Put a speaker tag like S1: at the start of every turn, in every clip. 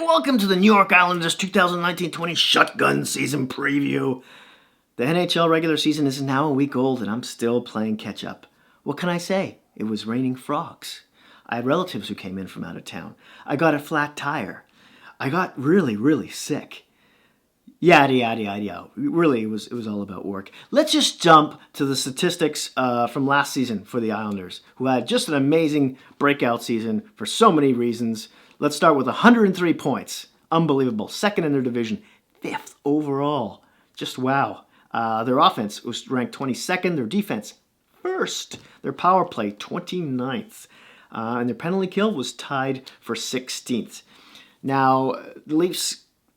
S1: and welcome to the New York Islanders 2019-20 Shotgun Season Preview. The NHL regular season is now a week old, and I'm still playing catch-up. What can I say? It was raining frogs. I had relatives who came in from out of town. I got a flat tire. I got really sick. Yada, yada, yada, yada. Really, it was all about work. Let's just jump to the statistics from last season for the Islanders, who had just an amazing breakout season for so many reasons. Let's start with 103 points. Unbelievable. Second in their division. Fifth overall. Just wow. Their offense was ranked 22nd. Their defense, first. Their power play, 29th. And their penalty kill was tied for 16th. Now, the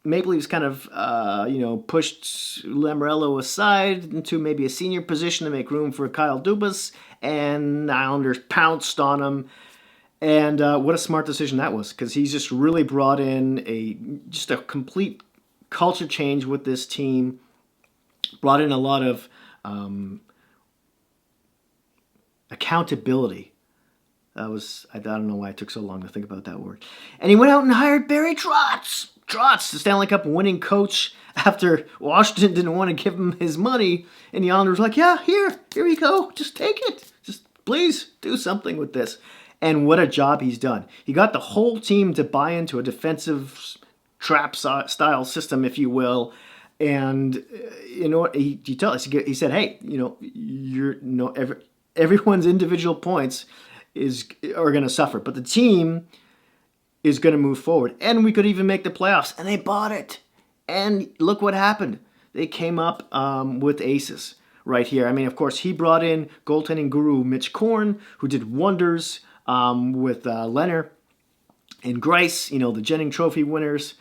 S1: Maple Leafs kind of, pushed Lamoriello aside into maybe a senior position to make room for Kyle Dubas, and the Islanders pounced on him. And what a smart decision that was, because he's just really brought in a complete culture change with this team. Brought in a lot of accountability. I don't know why it took so long to think about that word. And he went out and hired Barry Trotz. Trotz, the Stanley Cup winning coach, after Washington didn't want to give him his money. And the Islanders were like, yeah, here you go. Just take it. Just please do something with this. And what a job he's done. He got the whole team to buy into a defensive trap style system, if you will. And you know what he told us? He said, "Hey, everyone's individual points are going to suffer, but the team is going to move forward, and we could even make the playoffs." And they bought it. And look what happened. They came up with aces right here. I mean, of course, he brought in goaltending guru Mitch Korn, who did wonders with Leonard and Greiss, the Jennings Trophy winners.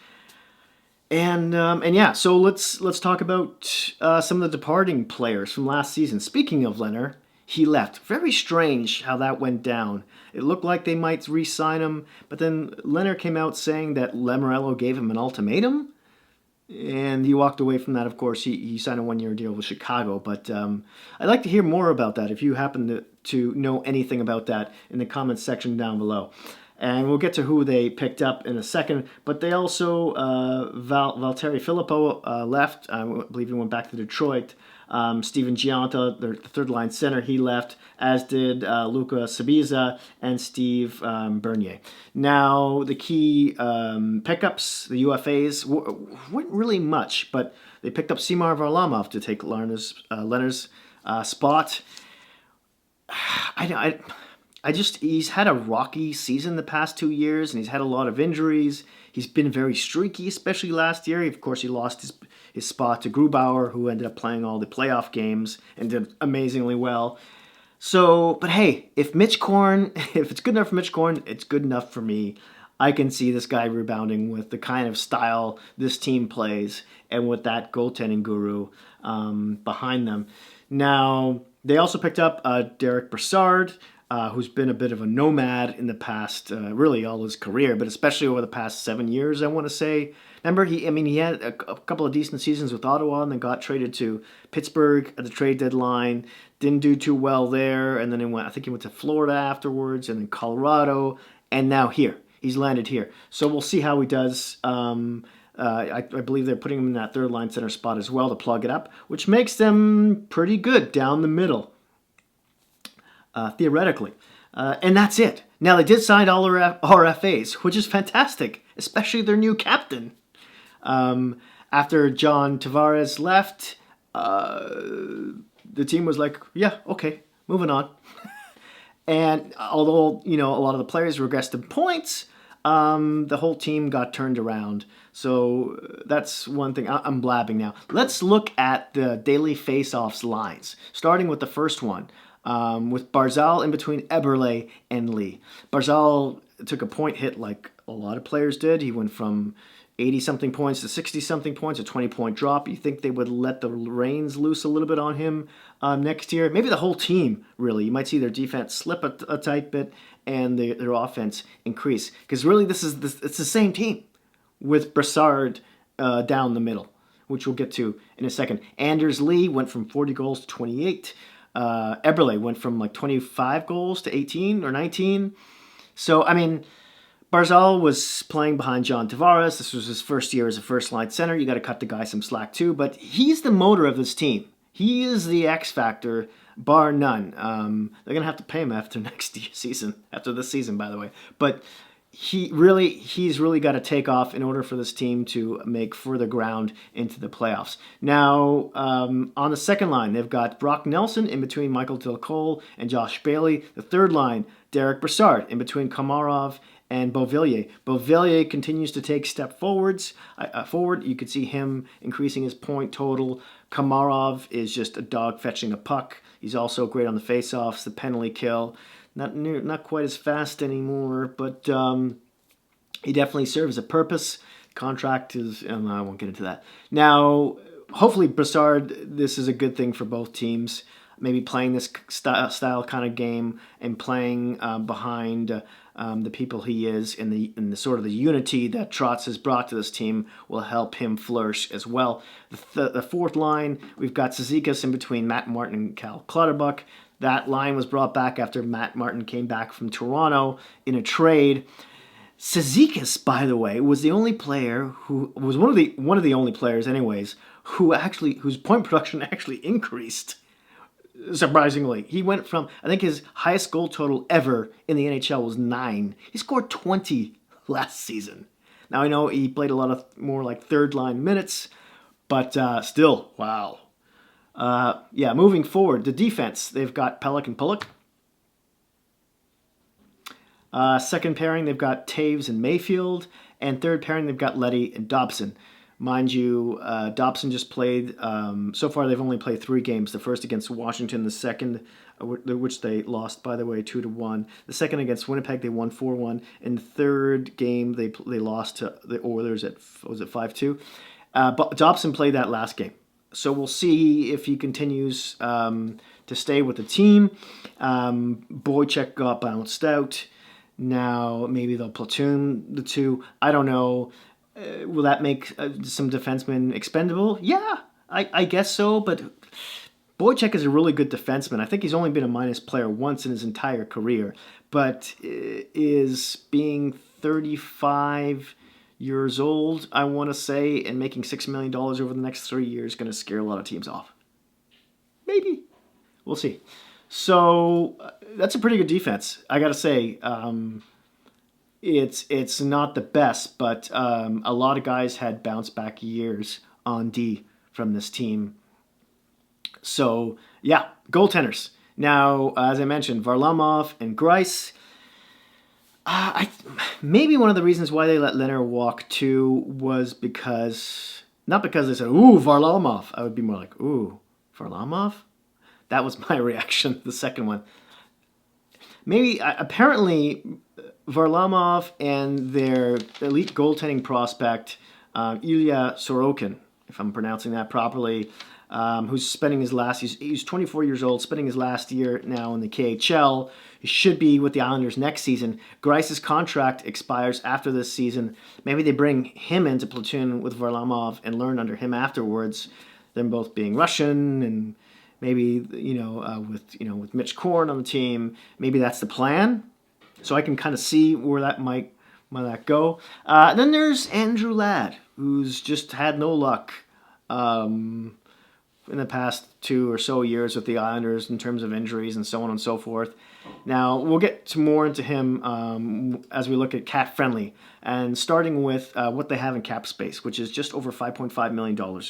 S1: And yeah, so let's talk about some of the departing players from last season. Speaking of Leonard, he left. Very strange how that went down. It looked like they might re-sign him, but then Leonard came out saying that Lamoriello gave him an ultimatum, and he walked away from that. Of course, he signed a one-year deal with Chicago, but I'd like to hear more about that if you happen to know anything about that in the comments section down below. And we'll get to who they picked up in a second. But they also, Valtteri Filippo left. I believe he went back to Detroit. Steven Gianta, the third-line center, he left, as did Luca Sabiza and Steve Bernier. Now, the key pickups, the UFAs, weren't really much, but they picked up Semyon Varlamov to take Leonard's spot. He's had a rocky season the past 2 years, and he's had a lot of injuries. He's been very streaky, especially last year. Of course, he lost his spot to Grubauer, who ended up playing all the playoff games and did amazingly well. So, but hey, if it's good enough for Mitch Korn, it's good enough for me. I can see this guy rebounding with the kind of style this team plays and with that goaltending guru behind them. Now, they also picked up Derek Brassard, who's been a bit of a nomad in the past, really all his career, but especially over the past 7 years, I want to say. Remember, he had a couple of decent seasons with Ottawa and then got traded to Pittsburgh at the trade deadline. Didn't do too well there, and then he went to Florida afterwards, and then Colorado, and now here. He's landed here. So we'll see how he does. I believe they're putting him in that third-line center spot as well to plug it up, which makes them pretty good down the middle. Theoretically. And that's it. Now, they did sign all RFAs, which is fantastic, especially their new captain. After John Tavares left, the team was like, yeah, okay, moving on. And although, a lot of the players regressed in points, the whole team got turned around. So that's one thing. I'm blabbing now. Let's look at the daily face-offs lines, starting with the first one. With Barzal in between Eberle and Lee. Barzal took a point hit like a lot of players did. He went from 80-something points to 60-something points, a 20-point drop. You think they would let the reins loose a little bit on him next year? Maybe the whole team, really. You might see their defense slip a tight bit and their offense increase. Because really, it's the same team with Brassard down the middle, which we'll get to in a second. Anders Lee went from 40 goals to 28. Eberle went from like 25 goals to 18 or 19. So, I mean, Barzal was playing behind John Tavares. This was his first year as a first-line center. You got to cut the guy some slack too, but he's the motor of this team. He is the X factor, bar none. They're gonna have to pay him after next season, after this season, by the way. But he's really got to take off in order for this team to make further ground into the playoffs. Now, on the second line, they've got Brock Nelson in between Michael Del Cole and Josh Bailey. The third line, Derek Brassard in between Komarov and Beauvillier. Beauvillier continues to take step forward. You could see him increasing his point total. Komarov is just a dog fetching a puck. He's also great on the faceoffs, the penalty kill. Not quite as fast anymore, but he definitely serves a purpose. Contract is, I won't get into that. Now, hopefully Brassard, this is a good thing for both teams. Maybe playing this style kind of game and playing behind the people he is in the sort of the unity that Trotz has brought to this team will help him flourish as well. The fourth line, we've got Cizikas in between Matt Martin and Cal Clutterbuck. That line was brought back after Matt Martin came back from Toronto in a trade. Cizikas, by the way, was the only player who was one of the only players, anyways, whose point production actually increased. Surprisingly, he went from, I think his highest goal total ever in the NHL was 9. He scored 20 last season. Now I know he played a lot of more like third line minutes, but still, wow. Moving forward, the defense, they've got Pelech and Pulock. Second pairing, they've got Taves and Mayfield. And third pairing, they've got Leddy and Dobson. Mind you, Dobson just played, so far they've only played 3 games. The first against Washington, the second, which they lost, by the way, 2-1. The second against Winnipeg, they won 4-1. And the third game, they lost to the Oilers at, was it 5-2? But Dobson played that last game. So we'll see if he continues to stay with the team. Boychuk got bounced out. Now maybe they'll platoon the two. I don't know. Will that make some defensemen expendable? Yeah, I guess so. But Boychuk is a really good defenseman. I think he's only been a minus player once in his entire career. But is being 35 years old, I want to say, and making $6 million over the next 3 years going to scare a lot of teams off. Maybe. We'll see. So that's a pretty good defense. I got to say, it's not the best, but a lot of guys had bounce back years on D from this team. So, yeah, goaltenders. Now, as I mentioned, Varlamov and Greiss. Maybe one of the reasons why they let Leonard walk too was not because they said, ooh, Varlamov. I would be more like, ooh, Varlamov? That was my reaction, the second one. Maybe, apparently, Varlamov and their elite goaltending prospect, Ilya Sorokin, if I'm pronouncing that properly, who's spending his last, he's 24 years old, spending his last year now in the KHL. He should be with the Islanders next season. Greiss's contract expires after this season. Maybe they bring him into platoon with Varlamov and learn under him afterwards. Them both being Russian, and maybe with Mitch Korn on the team, maybe that's the plan. So I can kind of see where that might go. Then there's Andrew Ladd, who's just had no luck in the past 2 or so years with the Islanders in terms of injuries and so on and so forth. Now, we'll get more into him as we look at cap friendly, and starting with what they have in cap space, which is just over $5.5 million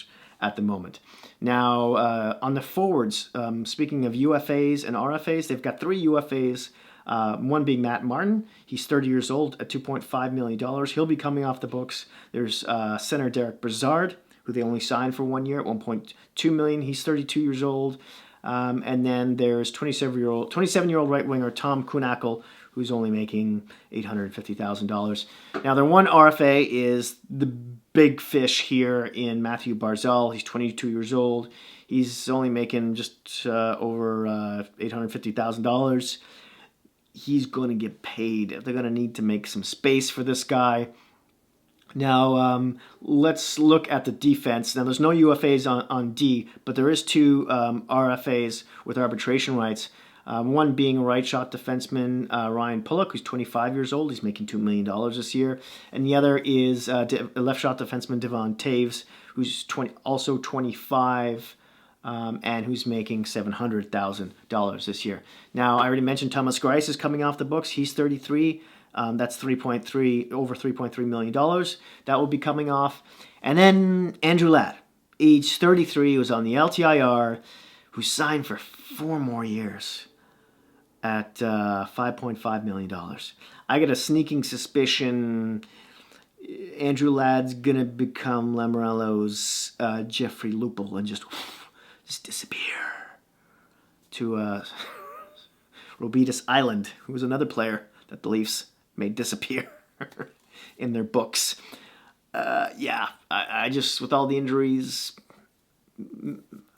S1: at the moment. Now, on the forwards, speaking of UFAs and RFAs, they've got 3 UFAs, one being Matt Martin. He's 30 years old at $2.5 million. He'll be coming off the books. There's center Derek Brassard, who they only signed for 1 year at $1.2 million. He's 32 years old. And then there's 27-year-old right winger Tom Kuhnhackl, who's only making $850,000. Now, their one RFA is the big fish here in Matthew Barzal. He's 22 years old. He's only making just over $850,000. He's going to get paid. They're going to need to make some space for this guy. Now, let's look at the defense. Now, there's no UFAs on D, but there is 2 RFAs with arbitration rights. One being a right shot defenseman, Ryan Pulock, who's 25 years old. He's making $2 million this year. And the other is a left shot defenseman, Devon Taves, who's also 25 and who's making $700,000 this year. Now, I already mentioned Thomas Greiss is coming off the books. He's 33. That's over $3.3 million. That will be coming off. And then Andrew Ladd, age 33, who's on the LTIR, who signed for 4 more years at $5.5 million. I get a sneaking suspicion Andrew Ladd's going to become Lamoriello's Jeffrey Lupul and just disappear to Robidas Island, who was another player that the Leafs made disappear in their books. I just, with all the injuries,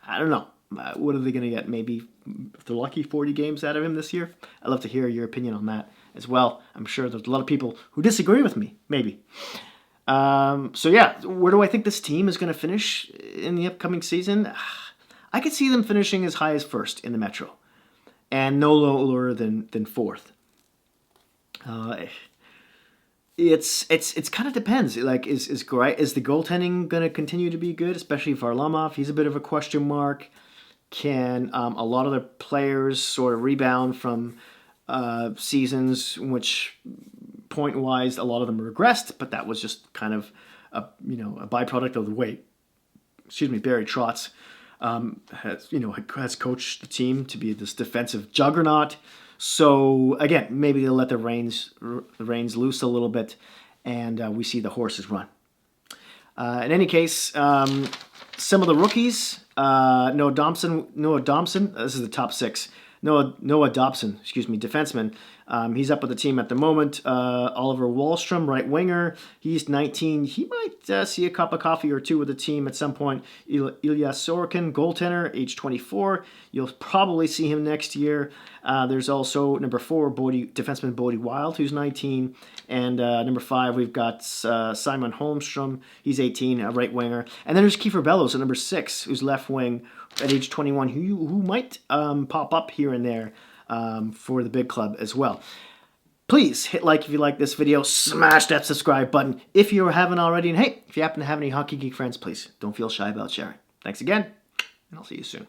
S1: I don't know. What are they going to get? Maybe, if they're lucky, 40 games out of him this year? I'd love to hear your opinion on that as well. I'm sure there's a lot of people who disagree with me, maybe. Where do I think this team is going to finish in the upcoming season? I could see them finishing as high as first in the Metro, and no lower than fourth. It's kind of depends. Like, is the goaltending going to continue to be good, especially Varlamov? He's a bit of a question mark. Can a lot of the players sort of rebound from seasons in which point-wise a lot of them regressed, but that was just kind of a byproduct of the way Barry Trotz has coached the team to be this defensive juggernaut. So again, maybe they'll let the reins loose a little bit, and we see the horses run. In any case, some of the rookies, Noah Dobson. This is the top 6. Noah Dobson, defenseman. He's up with the team at the moment. Oliver Wahlstrom, right winger. He's 19. He might see a cup of coffee or two with the team at some point. Ilya Sorokin, goaltender, age 24. You'll probably see him next year. There's also number 4, defenseman Bodie Wild, who's 19. And number 5, we've got Simon Holmstrom. He's 18, a right winger. And then there's Kiefer Bellows at number 6, who's left wing at age 21, who might pop up here and there for the big club as well. Please hit like if you like this video. Smash that subscribe button if you haven't already. And hey, if you happen to have any Hockey Geek friends, please don't feel shy about sharing. Thanks again, and I'll see you soon.